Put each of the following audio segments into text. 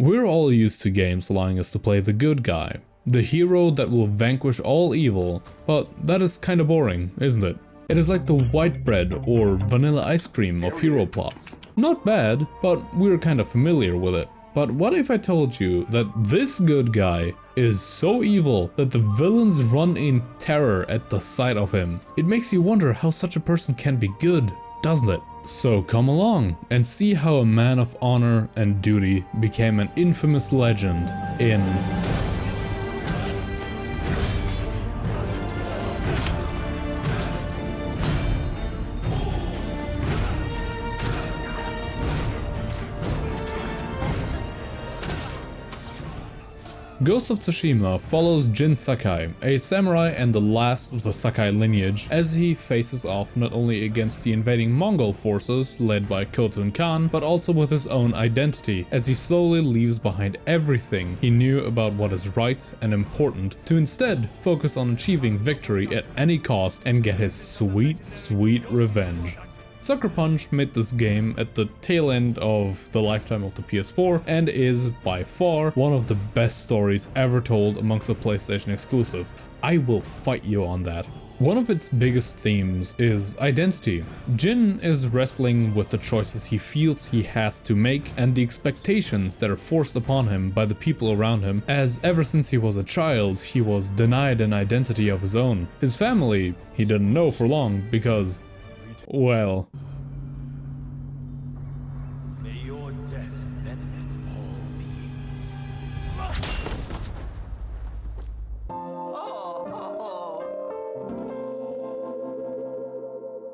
We're all used to games allowing us to play the good guy, the hero that will vanquish all evil, but that is kinda boring, isn't it? It is like the white bread or vanilla ice cream of hero plots. Not bad, but we're kinda familiar with it. But what if I told you that this good guy is so evil that the villains run in terror at the sight of him? It makes you wonder how such a person can be good, doesn't it? So come along and see how a man of honor and duty became an infamous legend in Ghost of Tsushima follows Jin Sakai, a samurai and the last of the Sakai lineage, as he faces off not only against the invading Mongol forces led by Khotun Khan, but also with his own identity, as he slowly leaves behind everything he knew about what is right and important, to instead focus on achieving victory at any cost and get his sweet, sweet revenge. Sucker Punch made this game at the tail end of the lifetime of the PS4 and is, by far, one of the best stories ever told amongst a PlayStation exclusive. I will fight you on that. One of its biggest themes is identity. Jin is wrestling with the choices he feels he has to make and the expectations that are forced upon him by the people around him, as ever since he was a child he was denied an identity of his own. His family he didn't know for long because, well... May your death benefit all beings.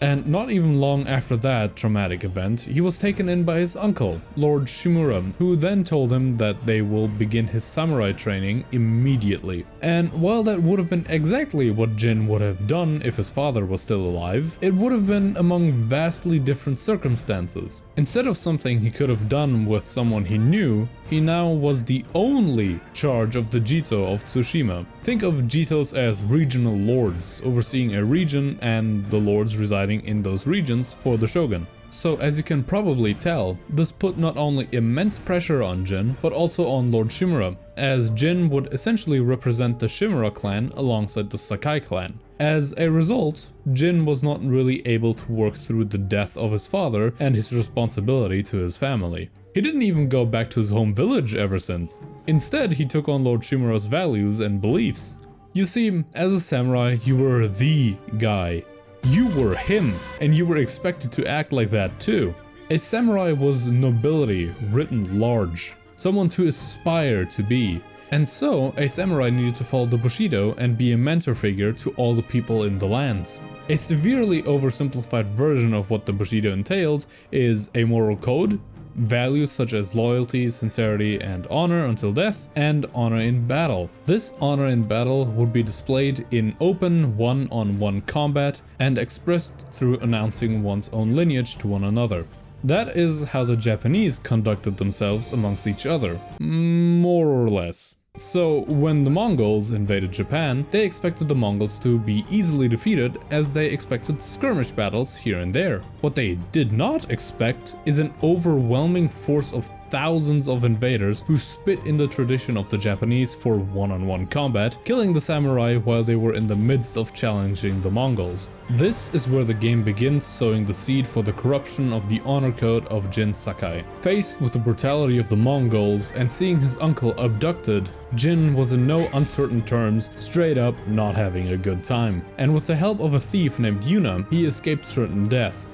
And not even long after that traumatic event, he was taken in by his uncle, Lord Shimura, who then told him that they will begin his samurai training immediately. And while that would have been exactly what Jin would have done if his father was still alive, it would have been among vastly different circumstances. Instead of something he could have done with someone he knew, he now was the only charge of the Jito of Tsushima. Think of Jitos as regional lords, overseeing a region and the lords residing in those regions for the shogun. So as you can probably tell, this put not only immense pressure on Jin, but also on Lord Shimura, as Jin would essentially represent the Shimura clan alongside the Sakai clan. As a result, Jin was not really able to work through the death of his father and his responsibility to his family. He didn't even go back to his home village ever since. Instead, he took on Lord Shimura's values and beliefs. You see, as a samurai, you were the guy. You were him, and you were expected to act like that too. A samurai was nobility written large, someone to aspire to be. And so, a samurai needed to follow the Bushido and be a mentor figure to all the people in the lands. A severely oversimplified version of what the Bushido entails is a moral code, values such as loyalty, sincerity, and honor until death, and honor in battle. This honor in battle would be displayed in open one-on-one combat and expressed through announcing one's own lineage to one another. That is how the Japanese conducted themselves amongst each other, more or less. So, when the Mongols invaded Japan, they expected the Mongols to be easily defeated as they expected skirmish battles here and there. What they did not expect is an overwhelming force of thousands of invaders who spit in the tradition of the Japanese for one-on-one combat, killing the samurai while they were in the midst of challenging the Mongols. This is where the game begins sowing the seed for the corruption of the honor code of Jin Sakai. Faced with the brutality of the Mongols and seeing his uncle abducted, Jin was in no uncertain terms straight up not having a good time. And with the help of a thief named Yuna, he escaped certain death.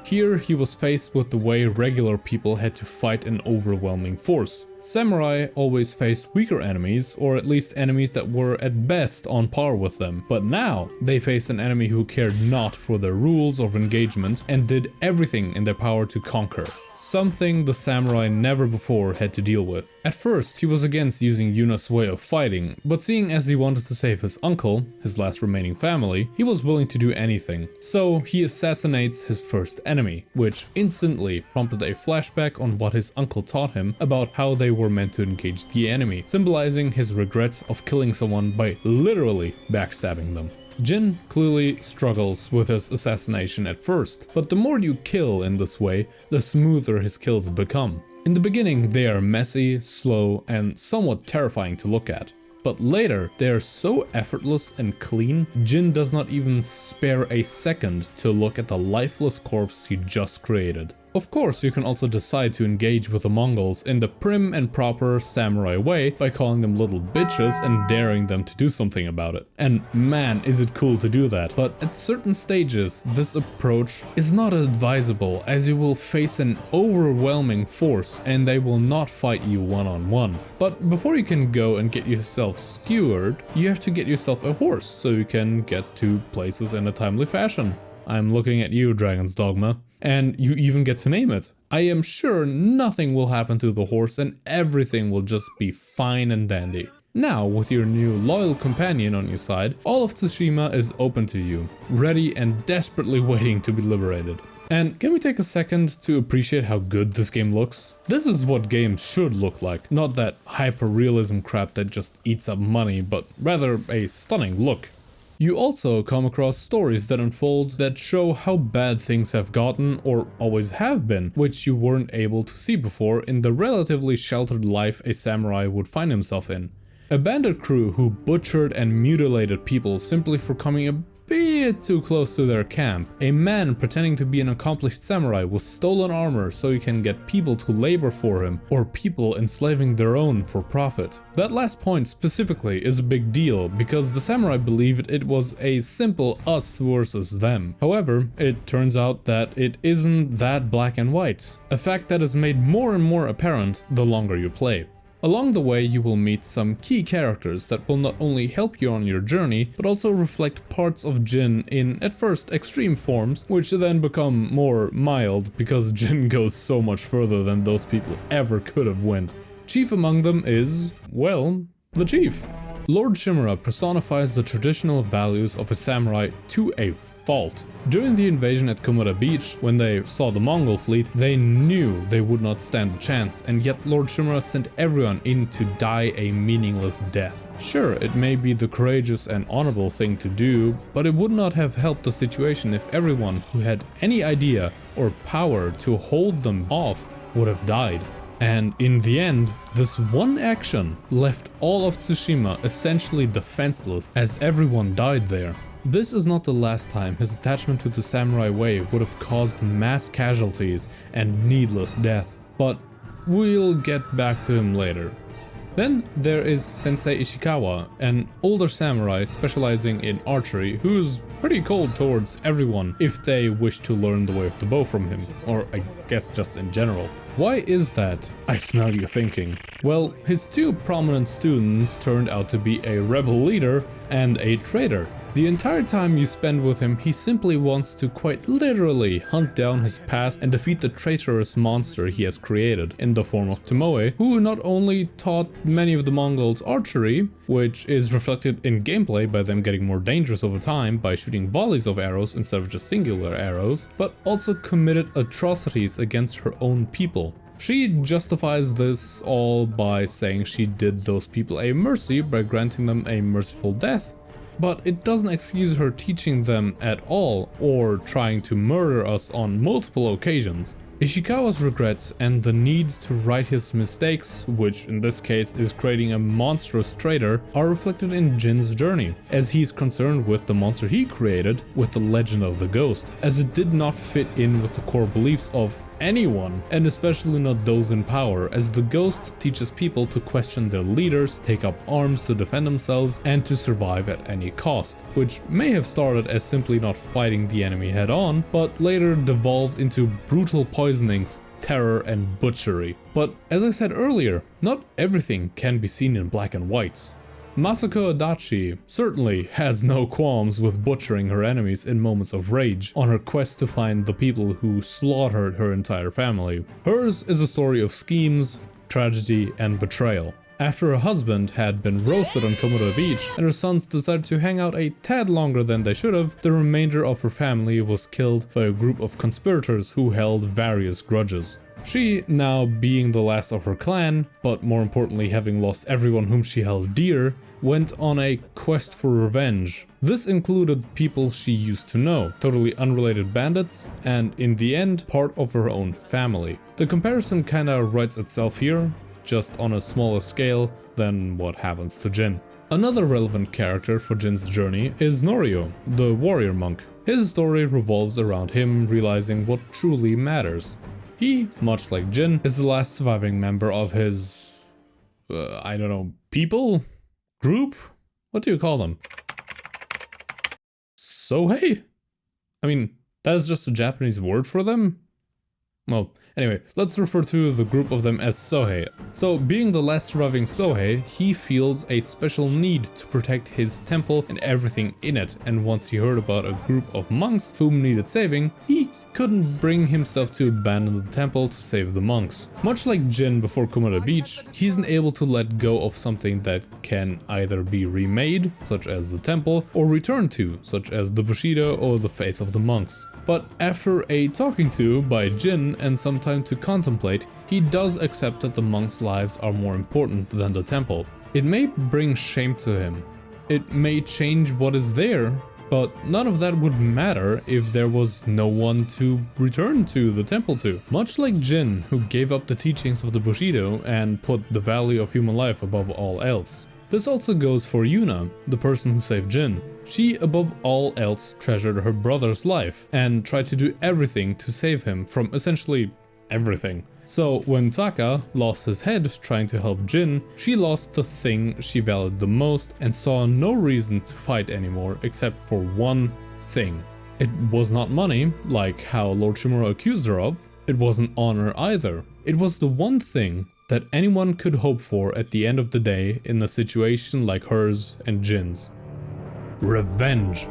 Here he was faced with the way regular people had to fight an overwhelming force. Samurai always faced weaker enemies, or at least enemies that were at best on par with them. But now they faced an enemy who cared not for their rules of engagement and did everything in their power to conquer. Something the samurai never before had to deal with. At first he was against using Yuna's way of fighting, but seeing as he wanted to save his uncle, his last remaining family, he was willing to do anything. So he assassinates his first enemy, which instantly prompted a flashback on what his uncle taught him about how they were meant to engage the enemy, symbolizing his regret of killing someone by literally backstabbing them. Jin clearly struggles with his assassination at first, but the more you kill in this way, the smoother his kills become. In the beginning, they are messy, slow, and somewhat terrifying to look at. But later, they are so effortless and clean, Jin does not even spare a second to look at the lifeless corpse he just created. Of course, you can also decide to engage with the Mongols in the prim and proper samurai way by calling them little bitches and daring them to do something about it. And man, is it cool to do that. But at certain stages, this approach is not advisable, as you will face an overwhelming force and they will not fight you one-on-one. But before you can go and get yourself skewered, you have to get yourself a horse so you can get to places in a timely fashion. I'm looking at you, Dragon's Dogma. And you even get to name it. I am sure nothing will happen to the horse and everything will just be fine and dandy. Now, with your new loyal companion on your side, all of Tsushima is open to you, ready and desperately waiting to be liberated. And can we take a second to appreciate how good this game looks? This is what games should look like, not that hyper-realism crap that just eats up money, but rather a stunning look. You also come across stories that unfold that show how bad things have gotten or always have been, which you weren't able to see before in the relatively sheltered life a samurai would find himself in. A bandit crew who butchered and mutilated people simply for coming a bit too close to their camp. A man pretending to be an accomplished samurai with stolen armor so he can get people to labor for him, or people enslaving their own for profit. That last point specifically is a big deal because the samurai believed it was a simple us versus them. However, it turns out that it isn't that black and white, a fact that is made more and more apparent the longer you play. Along the way, you will meet some key characters that will not only help you on your journey, but also reflect parts of Jin in, at first, extreme forms, which then become more mild because Jin goes so much further than those people ever could have went. Chief among them is, well, the chief. Lord Shimura personifies the traditional values of a samurai to a fault. During the invasion at Komoda Beach, when they saw the Mongol fleet, they knew they would not stand a chance, and yet Lord Shimura sent everyone in to die a meaningless death. Sure, it may be the courageous and honorable thing to do, but it would not have helped the situation if everyone who had any idea or power to hold them off would have died. And in the end, this one action left all of Tsushima essentially defenseless as everyone died there. This is not the last time his attachment to the samurai way would have caused mass casualties and needless death, but we'll get back to him later. Then there is Sensei Ishikawa, an older samurai specializing in archery who's pretty cold towards everyone if they wish to learn the way of the bow from him, or I guess just in general. Why is that? I smell you thinking. Well, his two prominent students turned out to be a rebel leader and a traitor. The entire time you spend with him, he simply wants to quite literally hunt down his past and defeat the traitorous monster he has created in the form of Tomoe, who not only taught many of the Mongols archery, which is reflected in gameplay by them getting more dangerous over time by shooting volleys of arrows instead of just singular arrows, but also committed atrocities against her own people. She justifies this all by saying she did those people a mercy by granting them a merciful death. But it doesn't excuse her teaching them at all or trying to murder us on multiple occasions. Ishikawa's regrets and the need to right his mistakes, which in this case is creating a monstrous traitor, are reflected in Jin's journey, as he's concerned with the monster he created with the legend of the ghost, as it did not fit in with the core beliefs of anyone, and especially not those in power, as the ghost teaches people to question their leaders, take up arms to defend themselves, and to survive at any cost, which may have started as simply not fighting the enemy head on, but later devolved into brutal poisonings, terror, and butchery. But as I said earlier, not everything can be seen in black and white. Masako Adachi certainly has no qualms with butchering her enemies in moments of rage on her quest to find the people who slaughtered her entire family. Hers is a story of schemes, tragedy, and betrayal. After her husband had been roasted on Komodo Beach and her sons decided to hang out a tad longer than they should have, the remainder of her family was killed by a group of conspirators who held various grudges. She, now being the last of her clan, but more importantly having lost everyone whom she held dear, went on a quest for revenge. This included people she used to know, totally unrelated bandits, and in the end, part of her own family. The comparison kinda writes itself here, just on a smaller scale than what happens to Jin. Another relevant character for Jin's journey is Norio, the warrior monk. His story revolves around him realizing what truly matters. He, much like Jin, is the last surviving member of his... I don't know, people? Group? What do you call them? Sohei? I mean, that is just a Japanese word for them? Well, anyway, let's refer to the group of them as Sohei. So, being the last surviving Sohei, he feels a special need to protect his temple and everything in it, and once he heard about a group of monks whom needed saving, he couldn't bring himself to abandon the temple to save the monks. Much like Jin before Komoda Beach, he isn't able to let go of something that can either be remade, such as the temple, or returned to, such as the Bushido or the faith of the monks. But after a talking to by Jin and some time to contemplate, he does accept that the monks' lives are more important than the temple. It may bring shame to him. It may change what is there, but none of that would matter if there was no one to return to the temple to. Much like Jin, who gave up the teachings of the Bushido and put the value of human life above all else. This also goes for Yuna, the person who saved Jin. She, above all else, treasured her brother's life and tried to do everything to save him from essentially everything. So when Taka lost his head trying to help Jin, she lost the thing she valued the most and saw no reason to fight anymore except for one thing. It was not money, like how Lord Shimura accused her of. It wasn't honor either. It was the one thing that anyone could hope for at the end of the day in a situation like hers and Jin's. Revenge.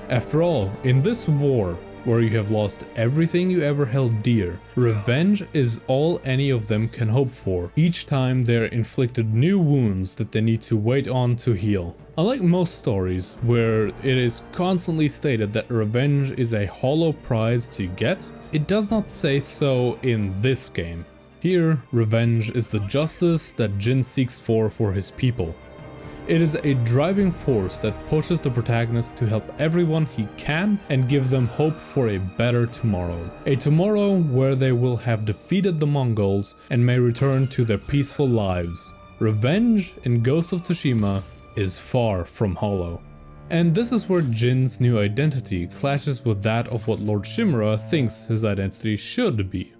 After all, in this war, where you have lost everything you ever held dear, revenge is all any of them can hope for, each time they're inflicted new wounds that they need to wait on to heal. Unlike most stories, where it is constantly stated that revenge is a hollow prize to get, it does not say so in this game. Here, revenge is the justice that Jin seeks for his people. It is a driving force that pushes the protagonist to help everyone he can and give them hope for a better tomorrow. A tomorrow where they will have defeated the Mongols and may return to their peaceful lives. Revenge in Ghost of Tsushima is far from hollow. And this is where Jin's new identity clashes with that of what Lord Shimura thinks his identity should be.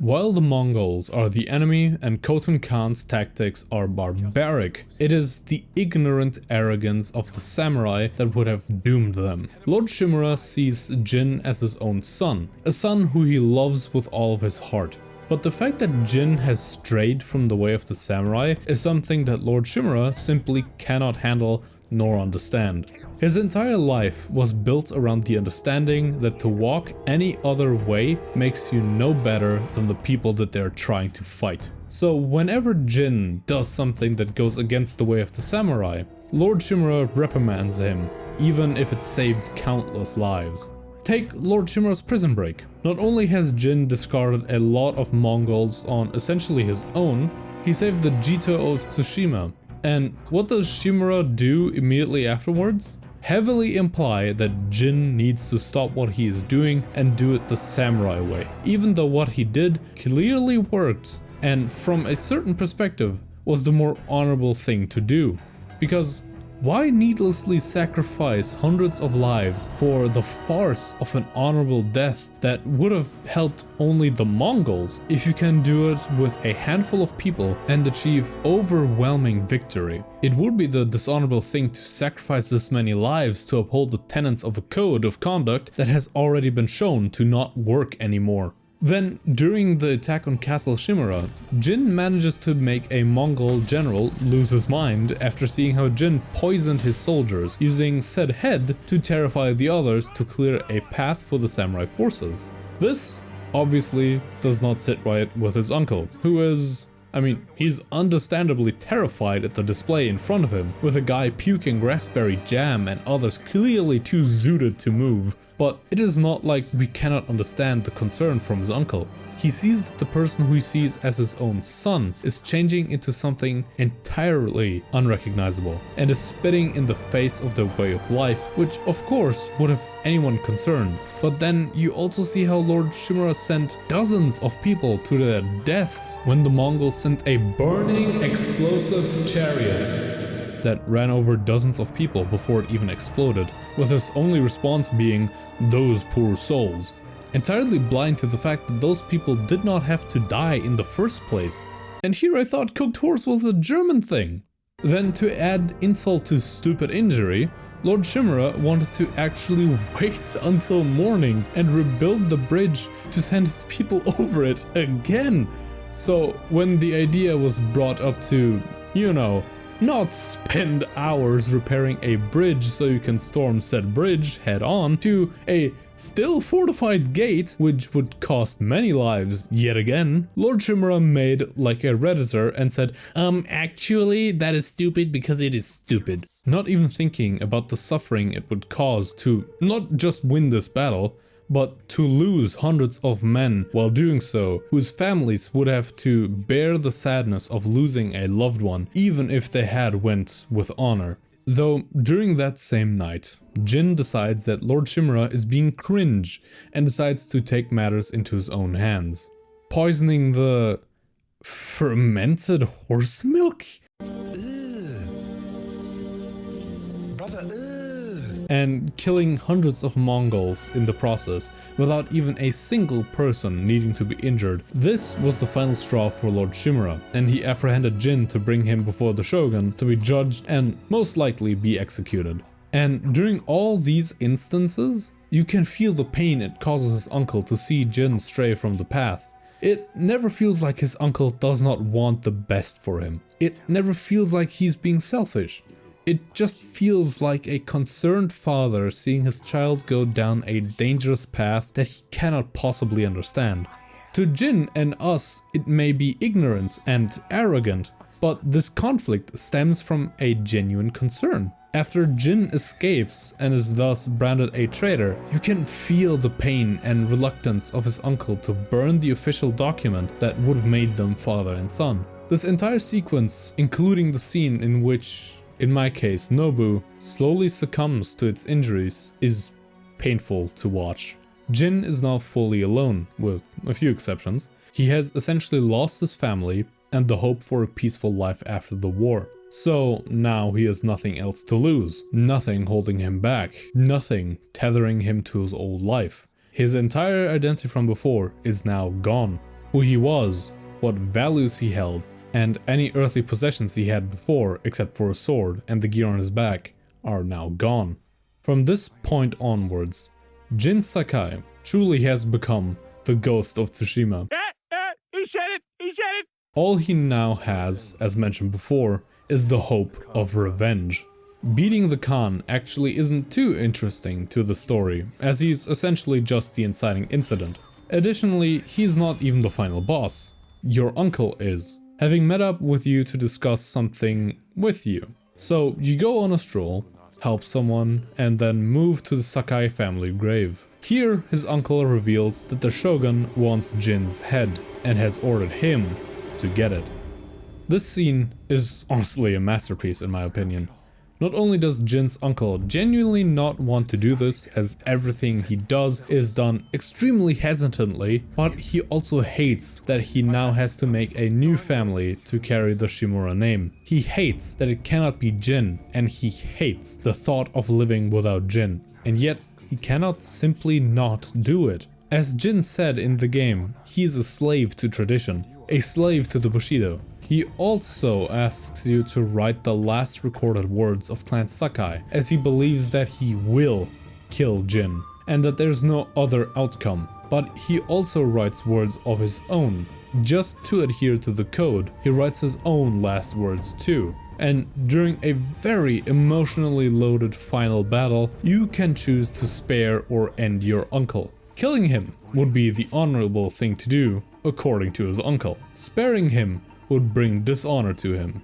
While the Mongols are the enemy and Khotun Khan's tactics are barbaric, it is the ignorant arrogance of the samurai that would have doomed them. Lord Shimura sees Jin as his own son, a son who he loves with all of his heart. But the fact that Jin has strayed from the way of the samurai is something that Lord Shimura simply cannot handle nor understand. His entire life was built around the understanding that to walk any other way makes you no better than the people that they're trying to fight. So whenever Jin does something that goes against the way of the samurai, Lord Shimura reprimands him, even if it saved countless lives. Take Lord Shimura's prison break. Not only has Jin discarded a lot of Mongols on essentially his own, he saved the Jito of Tsushima. And what does Shimura do immediately afterwards? Heavily imply that Jin needs to stop what he is doing and do it the samurai way, even though what he did clearly worked and from a certain perspective was the more honorable thing to do. Because why needlessly sacrifice hundreds of lives for the farce of an honorable death that would have helped only the Mongols if you can do it with a handful of people and achieve overwhelming victory? It would be the dishonorable thing to sacrifice this many lives to uphold the tenets of a code of conduct that has already been shown to not work anymore. Then, during the attack on Castle Shimura, Jin manages to make a Mongol general lose his mind after seeing how Jin poisoned his soldiers, using said head to terrify the others to clear a path for the samurai forces. This, obviously, does not sit right with his uncle, who is... he's understandably terrified at the display in front of him, with a guy puking raspberry jam and others clearly too zooted to move. But it is not like we cannot understand the concern from his uncle. He sees that the person who he sees as his own son is changing into something entirely unrecognizable and is spitting in the face of their way of life, which of course would have anyone concerned. But then you also see how Lord Shimura sent dozens of people to their deaths when the Mongols sent a burning explosive chariot that ran over dozens of people before it even exploded, with his only response being, "Those poor souls," entirely blind to the fact that those people did not have to die in the first place. And here I thought cooked horse was a German thing. Then to add insult to stupid injury, Lord Shimura wanted to actually wait until morning and rebuild the bridge to send his people over it again. So when the idea was brought up to, you know, not spend hours repairing a bridge so you can storm said bridge head on to a still fortified gate, which would cost many lives yet again, Lord Shimura made like a redditor and said, actually that is stupid because it is stupid. Not even thinking about the suffering it would cause to not just win this battle, but to lose hundreds of men while doing so, whose families would have to bear the sadness of losing a loved one, even if they had went with honor. Though during that same night, Jin decides that Lord Shimura is being cringe and decides to take matters into his own hands, poisoning the fermented horse milk? And killing hundreds of Mongols in the process without even a single person needing to be injured. This was the final straw for Lord Shimura, and he apprehended Jin to bring him before the shogun to be judged and most likely be executed. And during all these instances, you can feel the pain it causes his uncle to see Jin stray from the path. It never feels like his uncle does not want the best for him. It never feels like he's being selfish. It just feels like a concerned father seeing his child go down a dangerous path that he cannot possibly understand. To Jin and us, it may be ignorant and arrogant, but this conflict stems from a genuine concern. After Jin escapes and is thus branded a traitor, you can feel the pain and reluctance of his uncle to burn the official document that would have made them father and son. This entire sequence, including the scene in which, in my case, Nobu slowly succumbs to its injuries, is painful to watch. Jin is now fully alone, with a few exceptions. He has essentially lost his family and the hope for a peaceful life after the war. So now he has nothing else to lose, nothing holding him back, nothing tethering him to his old life. His entire identity from before is now gone. Who he was, what values he held, and any earthly possessions he had before, except for a sword and the gear on his back, are now gone. From this point onwards, Jin Sakai truly has become the Ghost of Tsushima. He said it! He said it! All he now has, as mentioned before, is the hope of revenge. Beating the Khan actually isn't too interesting to the story, as he's essentially just the inciting incident. Additionally, he's not even the final boss. Your uncle is, having met up with you to discuss something with you. So you go on a stroll, help someone, and then move to the Sakai family grave. Here, his uncle reveals that the shogun wants Jin's head and has ordered him to get it. This scene is honestly a masterpiece in my opinion. Not only does Jin's uncle genuinely not want to do this, as everything he does is done extremely hesitantly, but he also hates that he now has to make a new family to carry the Shimura name. He hates that it cannot be Jin, and he hates the thought of living without Jin. And yet, he cannot simply not do it. As Jin said in the game, he is a slave to tradition, a slave to the Bushido. He also asks you to write the last recorded words of Clan Sakai, as he believes that he will kill Jin, and that there's no other outcome. But he also writes words of his own. Just to adhere to the code, he writes his own last words too. And during a very emotionally loaded final battle, you can choose to spare or end your uncle. Killing him would be the honorable thing to do, according to his uncle. Sparing him would bring dishonor to him.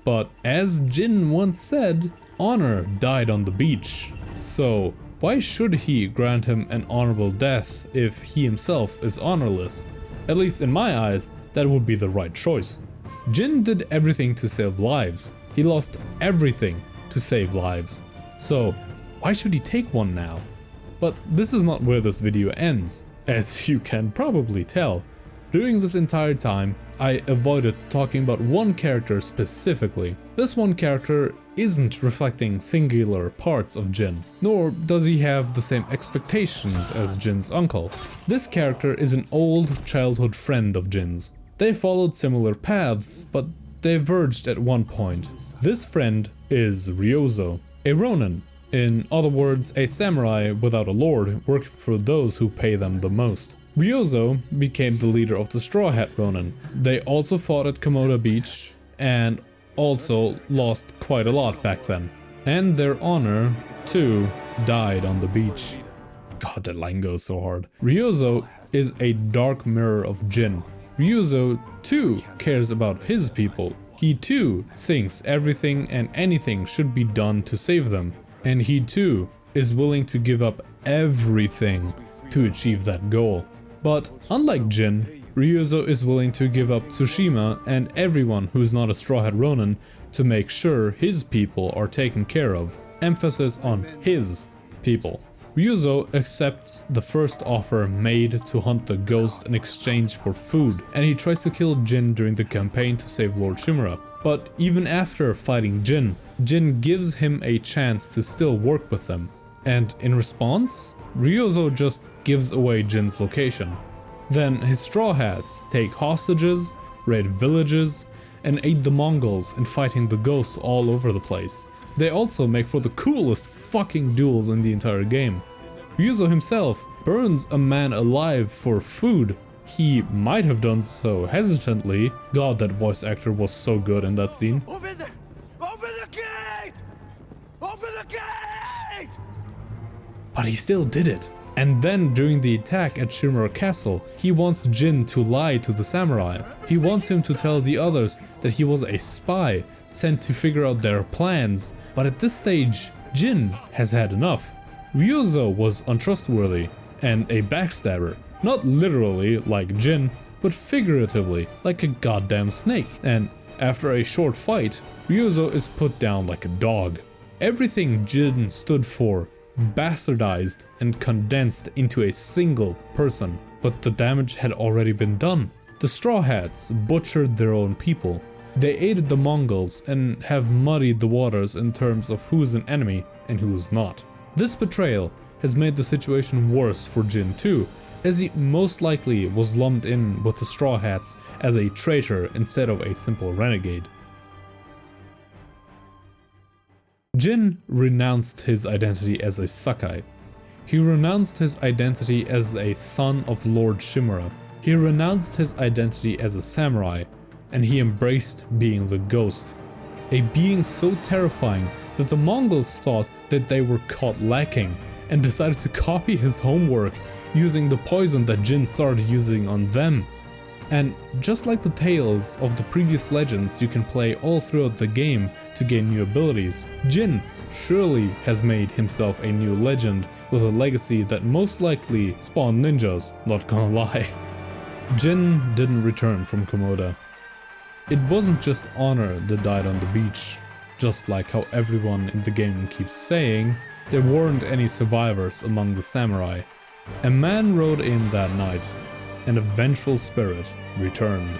But as Jin once said, honor died on the beach. So why should he grant him an honorable death if he himself is honorless? At least in my eyes, that would be the right choice. Jin did everything to save lives. He lost everything to save lives. So why should he take one now? But this is not where this video ends. As you can probably tell, during this entire time, I avoided talking about one character specifically. This one character isn't reflecting singular parts of Jin, nor does he have the same expectations as Jin's uncle. This character is an old childhood friend of Jin's. They followed similar paths, but diverged at one point. This friend is Ryozo, a ronin. In other words, a samurai without a lord working for those who pay them the most. Ryozo became the leader of the Straw Hat Ronin. They also fought at Komoda Beach and also lost quite a lot back then. And their honor, too, died on the beach. God, that line goes so hard. Ryozo is a dark mirror of Jin. Ryozo, too, cares about his people. He, too, thinks everything and anything should be done to save them. And he, too, is willing to give up everything to achieve that goal. But unlike Jin, Ryozo is willing to give up Tsushima and everyone who's not a Straw Hat Ronin to make sure his people are taken care of. Emphasis on his people. Ryozo accepts the first offer made to hunt the ghost in exchange for food, and he tries to kill Jin during the campaign to save Lord Shimura. But even after fighting Jin, Jin gives him a chance to still work with them. And in response, Ryozo just gives away Jin's location. Then his Straw Hats take hostages, raid villages, and aid the Mongols in fighting the ghosts all over the place. They also make for the coolest fucking duels in the entire game. Ryozo himself burns a man alive for food. He might have done so hesitantly. God, that voice actor was so good in that scene. Open the gate! Open the gate! But he still did it. And then during the attack at Shimura Castle, he wants Jin to lie to the samurai. He wants him to tell the others that he was a spy sent to figure out their plans. But at this stage, Jin has had enough. Ryozo was untrustworthy and a backstabber. Not literally like Jin, but figuratively like a goddamn snake. And after a short fight, Ryozo is put down like a dog. Everything Jin stood for bastardized and condensed into a single person, but the damage had already been done. The Straw Hats butchered their own people. They aided the Mongols and have muddied the waters in terms of who's an enemy and who's not. This betrayal has made the situation worse for Jin too, as he most likely was lumped in with the Straw Hats as a traitor instead of a simple renegade. Jin renounced his identity as a Sakai. He renounced his identity as a son of Lord Shimura. He renounced his identity as a samurai, and he embraced being the ghost. A being so terrifying that the Mongols thought that they were caught lacking and decided to copy his homework using the poison that Jin started using on them. And just like the tales of the previous legends you can play all throughout the game to gain new abilities, Jin surely has made himself a new legend with a legacy that most likely spawned ninjas, not gonna lie. Jin didn't return from Komoda. It wasn't just honor that died on the beach. Just like how everyone in the game keeps saying, there weren't any survivors among the samurai. A man rode in that night, and a vengeful spirit returned.